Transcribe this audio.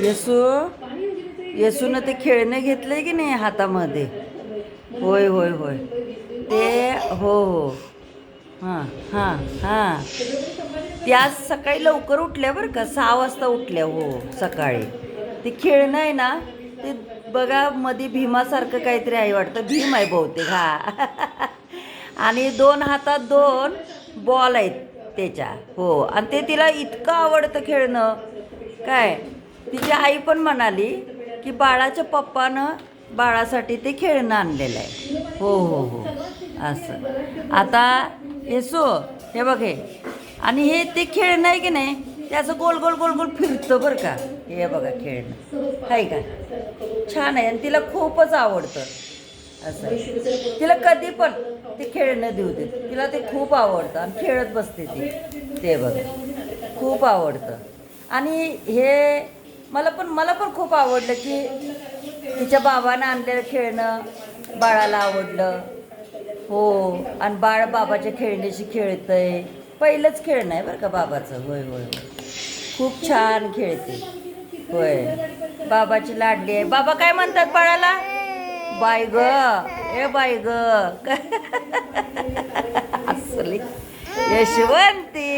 येसू येसूनं ते खेळणं घेतलंय की नाही हातामध्ये. होय होय होय ते हो हो हां हां हां ती आज सकाळी लवकर उठल्या बरं का, 6 वाजता उठल्या. हो सकाळी ते खेळणं आहे ना, ते बघा मध्ये भीमासारखं काहीतरी आहे वाटतं, भीम आहे बहुतेक हा. आणि 2 हातात 2 बॉल आहेत त्याच्या. हो आणि ते तिला इतकं आवडतं खेळणं काय. तिची आई पण म्हणाली की बाळाच्या पप्पानं बाळासाठी ते खेळणं आणलेलं आहे. हो हो हो असं. आता येसो हे बघ हे, आणि हे ते खेळणं आहे की नाही, ते असं गोल गोल गोल गोल फिरतं बरं का. हे बघा खेळणं आहे का, छान आहे आणि तिला खूपच आवडतं. असं तिला कधी पण ते खेळणं देऊ दे, तिला ते खूप आवडतं आणि खेळत बसते ती. ते बघा खूप आवडतं. आणि हे मला पण खूप आवडलं की तिच्या बाबानं आणलेलं खेळणं बाळाला आवडलं. हो आणि बाळ बाबाच्या खेळण्याशी खेळतंय. पहिलंच खेळणं आहे बरं का बाबाचं. होय होय होय खूप छान खेळते. होय बाबाची लाडली आहे. बाबा काय म्हणतात बाळाला, बाय ग, ए बाय ग. असली यशवंती.